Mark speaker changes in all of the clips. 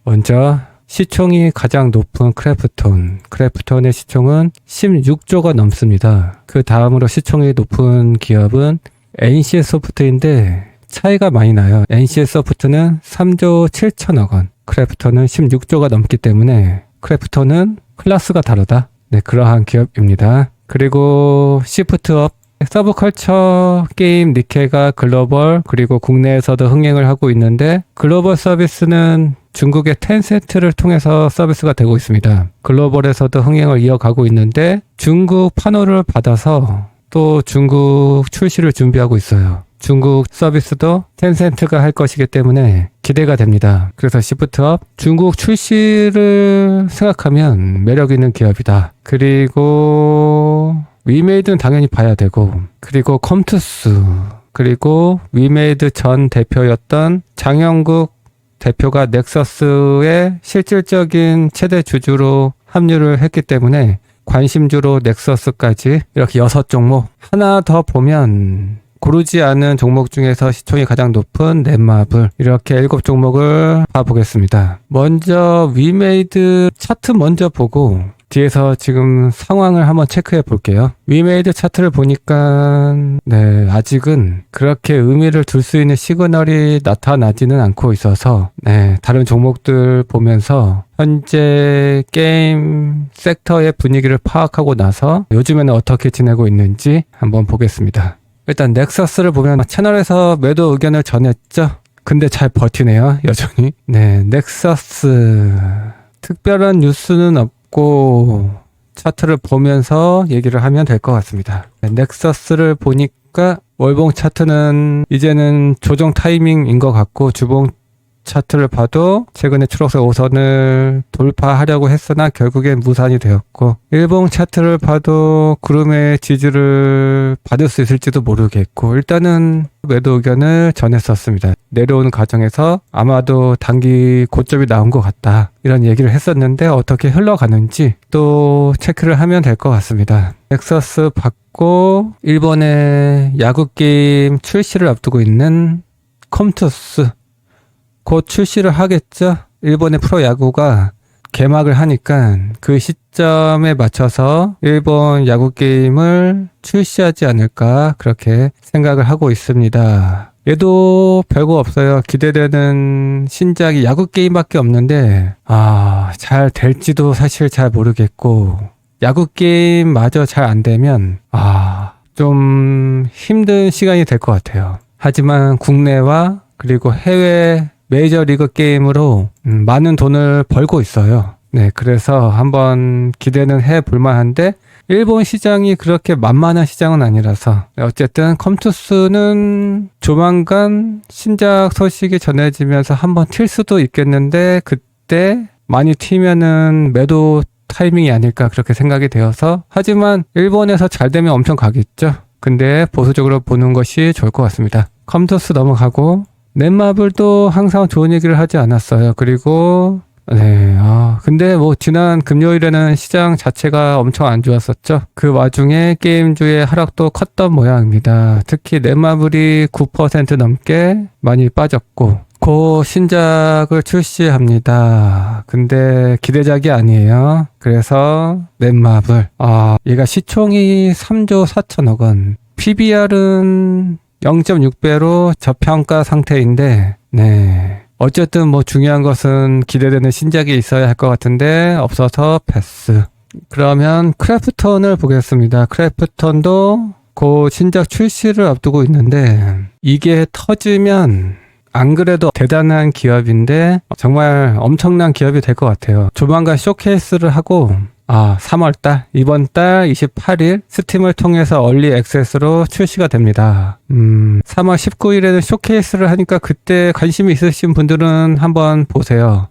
Speaker 1: 먼저 시총이 가장 높은 크래프톤의 시총은 16조가 넘습니다. 그 다음으로 시총이 높은 기업은 NC소프트인데 차이가 많이 나요. NC소프트는 3조 7천억 원, 크래프톤은 16조가 넘기 때문에 크래프톤은 클래스가 다르다. 네, 그러한 기업입니다. 그리고 시프트업, 서브컬처 게임 니케가 글로벌 그리고 국내에서도 흥행을 하고 있는데 글로벌 서비스는 중국의 텐센트를 통해서 서비스가 되고 있습니다. 글로벌에서도 흥행을 이어가고 있는데 중국 판호를 받아서 또 중국 출시를 준비하고 있어요. 중국 서비스도 텐센트가 할 것이기 때문에 기대가 됩니다. 그래서 시프트업, 중국 출시를 생각하면 매력 있는 기업이다. 그리고 위메이드는 당연히 봐야 되고, 그리고 컴투스, 그리고 위메이드 전 대표였던 장영국 대표가 넥서스의 실질적인 최대 주주로 합류를 했기 때문에 관심주로 넥서스까지 이렇게 6종목, 하나 더 보면 고르지 않은 종목 중에서 시총이 가장 높은 넷마블, 이렇게 7종목을 봐보겠습니다. 먼저 위메이드 차트 먼저 보고 뒤에서 지금 상황을 한번 체크해 볼게요. 위메이드 차트를 보니까 아직은 그렇게 의미를 둘 수 있는 시그널이 나타나지는 않고 있어서 다른 종목들 보면서 현재 게임 섹터의 분위기를 파악하고 나서 요즘에는 어떻게 지내고 있는지 한번 보겠습니다. 일단 넥서스를 보면 채널에서 매도 의견을 전했죠. 근데 잘 버티네요, 여전히. 넥서스 특별한 뉴스는 없고 차트를 보면서 얘기를 하면 될 것 같습니다. 넥서스를 보니까 월봉 차트는 이제는 조정 타이밍인 것 같고, 주봉 차트를 봐도 최근에 초록색 5선을 돌파하려고 했으나 결국엔 무산이 되었고, 일봉 차트를 봐도 구름의 지지를 받을 수 있을지도 모르겠고, 일단은 매도 의견을 전했었습니다. 내려오는 과정에서 아마도 단기 고점이 나온 것 같다, 이런 얘기를 했었는데 어떻게 흘러가는지 또 체크를 하면 될 것 같습니다. 넥서스 받고 일본의 야구 게임 출시를 앞두고 있는 컴투스, 곧 출시를 하겠죠. 일본의 프로야구가 개막을 하니까 그 시점에 맞춰서 일본 야구 게임을 출시하지 않을까, 그렇게 생각을 하고 있습니다. 얘도 별거 없어요. 기대되는 신작이 야구 게임밖에 없는데 잘 될지도 사실 잘 모르겠고, 야구 게임마저 잘 안 되면 좀 힘든 시간이 될 것 같아요. 하지만 국내와 그리고 해외 메이저리그 게임으로 많은 돈을 벌고 있어요. 그래서 한번 기대는 해볼 만한데, 일본 시장이 그렇게 만만한 시장은 아니라서 어쨌든 컴투스는 조만간 신작 소식이 전해지면서 한번 튈 수도 있겠는데, 그때 많이 튀면은 매도 타이밍이 아닐까, 그렇게 생각이 되어서. 하지만 일본에서 잘 되면 엄청 가겠죠. 근데 보수적으로 보는 것이 좋을 것 같습니다. 컴투스 넘어가고, 넷마블도 항상 좋은 얘기를 하지 않았어요. 그리고 근데 지난 금요일에는 시장 자체가 엄청 안 좋았었죠. 그 와중에 게임주의 하락도 컸던 모양입니다. 특히 넷마블이 9% 넘게 많이 빠졌고, 곧 신작을 출시합니다. 근데 기대작이 아니에요. 그래서 넷마블, 얘가 시총이 3조 4천억 원, PBR은 0.6배로 저평가 상태인데, 어쨌든 중요한 것은 기대되는 신작이 있어야 할 것 같은데 없어서 패스. 그러면 크래프톤을 보겠습니다. 크래프톤도 곧 신작 출시를 앞두고 있는데, 이게 터지면 안 그래도 대단한 기업인데 정말 엄청난 기업이 될 것 같아요. 조만간 쇼케이스를 하고 3월달, 이번 달 28일 스팀을 통해서 얼리 액세스로 출시가 됩니다. 3월 19일에는 쇼케이스를 하니까 그때 관심이 있으신 분들은 한번 보세요.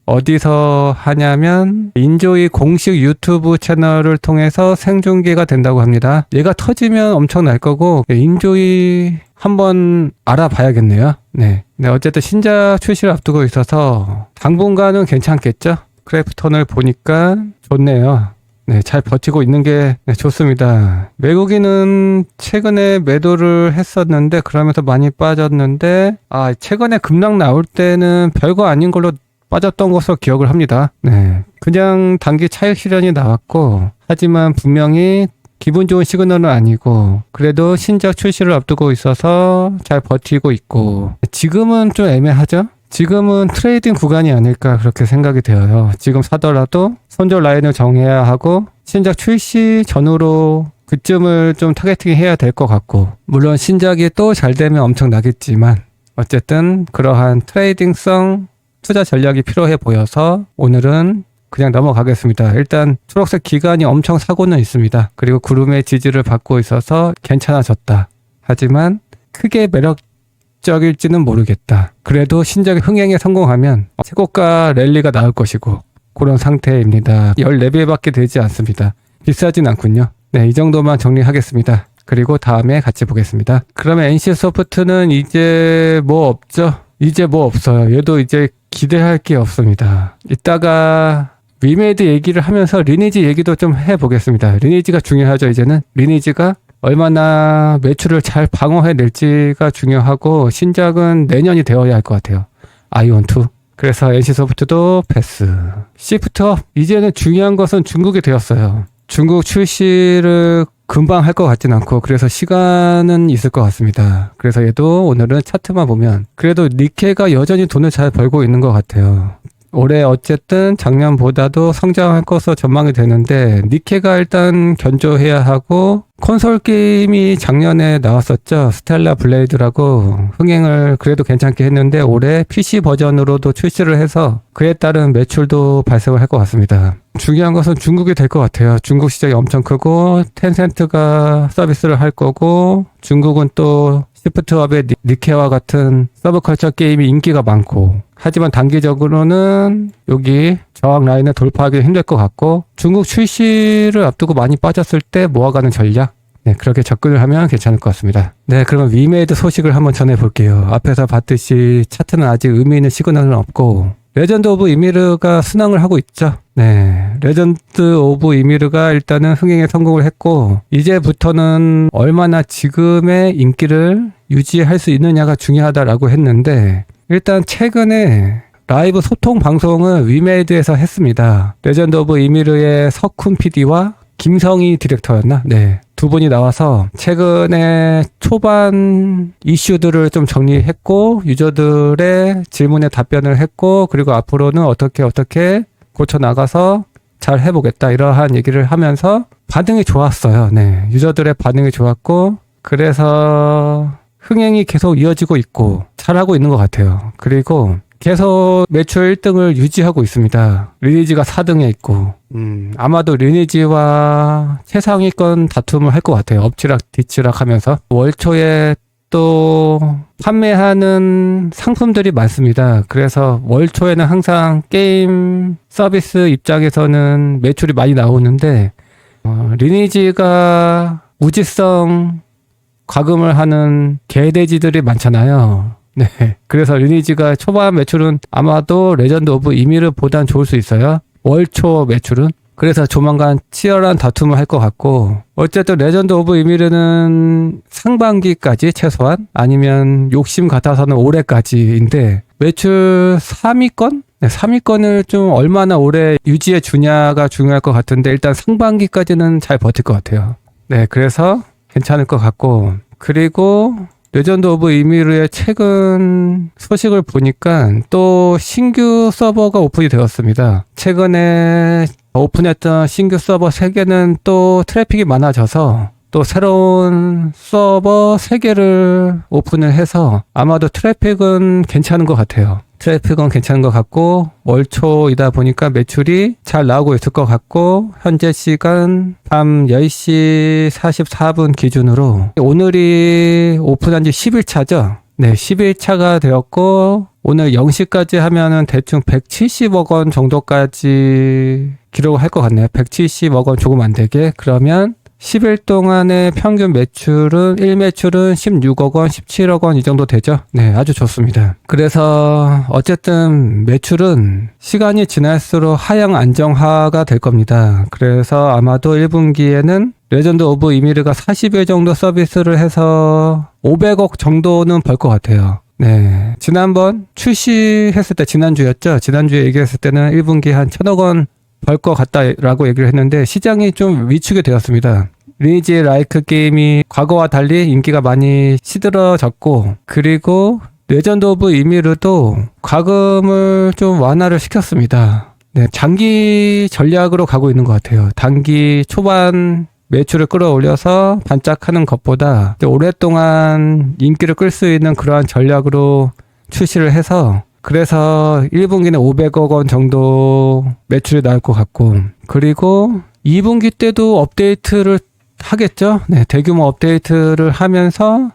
Speaker 1: 어디서 하냐면 인조이 공식 유튜브 채널을 통해서 생중계가 된다고 합니다. 얘가 터지면 엄청날 거고, 인조이 한번 알아봐야겠네요. 어쨌든 신작 출시를 앞두고 있어서 당분간은 괜찮겠죠? 크래프톤을 보니까 좋네요. 네, 잘 버티고 있는 게 좋습니다. 외국인은 최근에 매도를 했었는데 그러면서 많이 빠졌는데 최근에 급락 나올 때는 별거 아닌 걸로 빠졌던 것으로 기억을 합니다. 네, 그냥 단기 차익 실현이 나왔고 하지만 분명히 기분 좋은 시그널은 아니고 그래도 신작 출시를 앞두고 있어서 잘 버티고 있고 지금은 좀 애매하죠? 지금은 트레이딩 구간이 아닐까 그렇게 생각이 되어요. 지금 사더라도 손절 라인을 정해야 하고 신작 출시 전후로 그쯤을 좀 타겟팅 해야 될 것 같고 물론 신작이 또 잘 되면 엄청 나겠지만 어쨌든 그러한 트레이딩성 투자 전략이 필요해 보여서 오늘은 그냥 넘어가겠습니다. 일단 초록색 기간이 엄청 사고는 있습니다. 그리고 구름의 지지를 받고 있어서 괜찮아졌다. 하지만 크게 매력적일지는 모르겠다. 그래도 신작의 흥행에 성공하면 최고가 랠리가 나올 것이고 그런 상태입니다. 14배밖에 되지 않습니다. 비싸진 않군요. 네, 이 정도만 정리하겠습니다. 그리고 다음에 같이 보겠습니다. 그러면 NC소프트는 이제 뭐 없죠? 이제 뭐 없어요. 얘도 이제 기대할 게 없습니다. 이따가 위메이드 얘기를 하면서 리니지 얘기도 좀 해보겠습니다. 리니지가 중요하죠. 이제는 리니지가 얼마나 매출을 잘 방어해낼지가 중요하고 신작은 내년이 되어야 할 것 같아요. 아이온2. 그래서 NC소프트도 패스. 시프트업. 이제는 중요한 것은 중국이 되었어요. 중국 출시를 금방 할 것 같진 않고 그래서 시간은 있을 것 같습니다. 그래서 얘도 오늘은 차트만 보면 그래도 니케가 여전히 돈을 잘 벌고 있는 것 같아요. 올해 어쨌든 작년보다도 성장할 것으로 전망이 되는데 니케가 일단 견조해야 하고 콘솔 게임이 작년에 나왔었죠. 스텔라 블레이드라고 흥행을 그래도 괜찮게 했는데 올해 PC 버전으로도 출시를 해서 그에 따른 매출도 발생을 할 것 같습니다. 중요한 것은 중국이 될 것 같아요. 중국 시장이 엄청 크고 텐센트가 서비스를 할 거고 중국은 또 시프트업의 니케와 같은 서브컬처 게임이 인기가 많고 하지만 단기적으로는 여기 저항 라인을 돌파하기 힘들 것 같고 중국 출시를 앞두고 많이 빠졌을 때 모아가는 전략 네, 그렇게 접근을 하면 괜찮을 것 같습니다. 네, 그러면 위메이드 소식을 한번 전해볼게요. 앞에서 봤듯이 차트는 아직 의미 있는 시그널은 없고 레전드 오브 이미르가 순항을 하고 있죠. 네, 레전드 오브 이미르가 일단은 흥행에 성공을 했고 이제부터는 얼마나 지금의 인기를 유지할 수 있느냐가 중요하다라고 했는데 일단 최근에 라이브 소통 방송을 위메이드에서 했습니다. 레전드 오브 이미르의 석훈 PD와 김성희 디렉터였나? 네. 두 분이 나와서 최근에 초반 이슈들을 좀 정리했고 유저들의 질문에 답변을 했고 그리고 앞으로는 어떻게 고쳐나가서 잘 해보겠다 이러한 얘기를 하면서 반응이 좋았어요. 네. 유저들의 반응이 좋았고 그래서 흥행이 계속 이어지고 있고 잘하고 있는 것 같아요. 그리고 계속 매출 1등을 유지하고 있습니다. 리니지가 4등에 있고 아마도 리니지와 최상위권 다툼을 할 것 같아요. 엎치락 뒤치락 하면서 월초에 또 판매하는 상품들이 많습니다. 그래서 월초에는 항상 게임 서비스 입장에서는 매출이 많이 나오는데 리니지가 우지성 과금을 하는 개돼지들이 많잖아요. 네. 그래서 리니지가 초반 매출은 아마도 레전드 오브 이미르보단 좋을 수 있어요. 월초 매출은. 그래서 조만간 치열한 다툼을 할 것 같고 어쨌든 레전드 오브 이미르는 상반기까지 최소한 아니면 욕심 같아서는 올해까지인데 매출 3위권? 네, 3위권을 좀 얼마나 오래 유지해 주냐가 중요할 것 같은데 일단 상반기까지는 잘 버틸 것 같아요. 네, 그래서 괜찮을 것 같고 그리고 레전드 오브 이미르의 최근 소식을 보니까 또 신규 서버가 오픈이 되었습니다. 최근에 오픈했던 신규 서버 3개는 또 트래픽이 많아져서 또 새로운 서버 3개를 오픈을 해서 아마도 트래픽은 괜찮은 것 같아요. 트래픽은 괜찮은 것 같고 월초이다 보니까 매출이 잘 나오고 있을 것 같고 현재 시간 밤 10시 44분 기준으로 오늘이 오픈한 지 10일차죠. 네, 10일차가 되었고 오늘 0시까지 하면은 대충 170억 원 정도까지 기록을 할 것 같네요. 170억 원 조금 안 되게. 그러면 10일 동안의 평균 매출은 1매출은 16억 원, 17억 원 이 정도 되죠. 네, 아주 좋습니다. 그래서 어쨌든 매출은 시간이 지날수록 하향 안정화가 될 겁니다. 그래서 아마도 1분기에는 레전드 오브 이미르가 40일 정도 서비스를 해서 500억 정도는 벌 것 같아요. 네, 지난번 출시했을 때 지난주였죠. 지난주에 얘기했을 때는 1분기 한 1000억 원 벌 것 같다라고 얘기를 했는데 시장이 좀 위축이 되었습니다. 리니지 라이크 게임이 과거와 달리 인기가 많이 시들어졌고, 그리고 레전드 오브 이미르도 과금을 좀 완화를 시켰습니다. 네, 장기 전략으로 가고 있는 것 같아요. 단기 초반 매출을 끌어올려서 반짝하는 것보다 오랫동안 인기를 끌 수 있는 그러한 전략으로 출시를 해서, 그래서 1분기는 500억 원 정도 매출이 나올 것 같고, 그리고 2분기 때도 업데이트를 하겠죠. 네, 대규모 업데이트를 하면서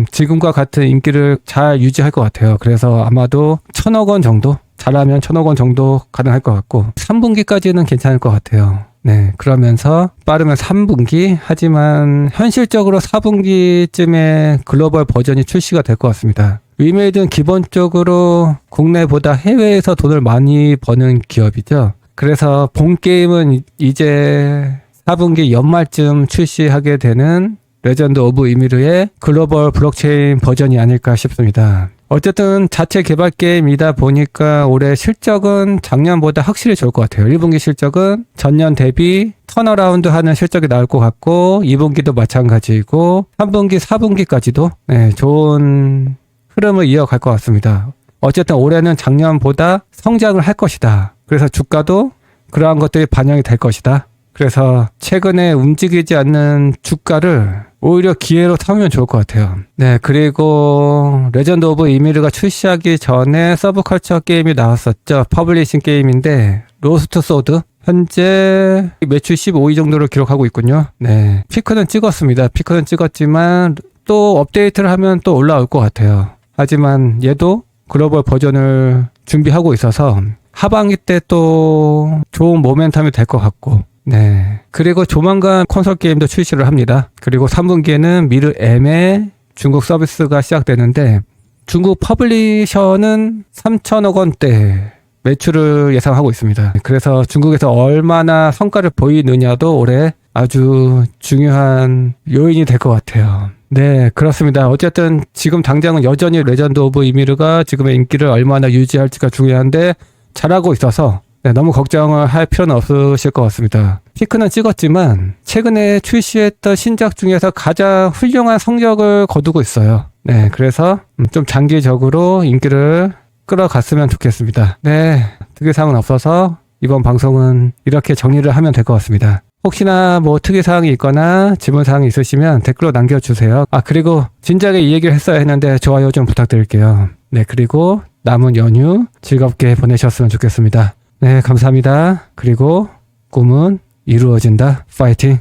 Speaker 1: 지금과 같은 인기를 잘 유지할 것 같아요. 그래서 아마도 1000억 원 정도, 잘하면 1000억 원 정도 가능할 것 같고 3분기까지는 괜찮을 것 같아요. 네, 그러면서 빠르면 3분기, 하지만 현실적으로 4분기쯤에 글로벌 버전이 출시가 될 것 같습니다. 위메이드는 기본적으로 국내보다 해외에서 돈을 많이 버는 기업이죠. 그래서 본 게임은 이제 4분기 연말쯤 출시하게 되는 레전드 오브 이미르의 글로벌 블록체인 버전이 아닐까 싶습니다. 어쨌든 자체 개발 게임이다 보니까 올해 실적은 작년보다 확실히 좋을 것 같아요. 1분기 실적은 전년 대비 턴어라운드 하는 실적이 나올 것 같고 2분기도 마찬가지이고 3분기, 4분기까지도 좋은 흐름을 이어갈 것 같습니다. 어쨌든 올해는 작년보다 성장을 할 것이다. 그래서 주가도 그러한 것들이 반영이 될 것이다. 그래서 최근에 움직이지 않는 주가를 오히려 기회로 삼으면 좋을 것 같아요. 네, 그리고 레전드 오브 이미르가 출시하기 전에 서브컬처 게임이 나왔었죠. 퍼블리싱 게임인데 로스트 소드 현재 매출 15위 정도를 기록하고 있군요. 네, 피크는 찍었습니다. 피크는 찍었지만 또 업데이트를 하면 또 올라올 것 같아요. 하지만 얘도 글로벌 버전을 준비하고 있어서 하반기 때 또 좋은 모멘텀이 될 것 같고, 네. 그리고 조만간 콘솔 게임도 출시를 합니다. 그리고 3분기에는 미르 M의 중국 서비스가 시작되는데 중국 퍼블리셔는 3천억 원대 매출을 예상하고 있습니다. 그래서 중국에서 얼마나 성과를 보이느냐도 올해 아주 중요한 요인이 될 것 같아요. 네, 그렇습니다. 어쨌든 지금 당장은 여전히 레전드 오브 이미르가 지금의 인기를 얼마나 유지할지가 중요한데 잘하고 있어서 너무 걱정을 할 필요는 없으실 것 같습니다. 피크는 찍었지만 최근에 출시했던 신작 중에서 가장 훌륭한 성적을 거두고 있어요. 네, 그래서 좀 장기적으로 인기를 끌어갔으면 좋겠습니다. 네, 특이사항은 없어서 이번 방송은 이렇게 정리를 하면 될 것 같습니다. 혹시나 특이사항이 있거나 질문사항이 있으시면 댓글로 남겨주세요. 그리고 진작에 이 얘기를 했어야 했는데 좋아요 좀 부탁드릴게요. 네, 그리고 남은 연휴 즐겁게 보내셨으면 좋겠습니다. 네, 감사합니다. 그리고 꿈은 이루어진다. 파이팅!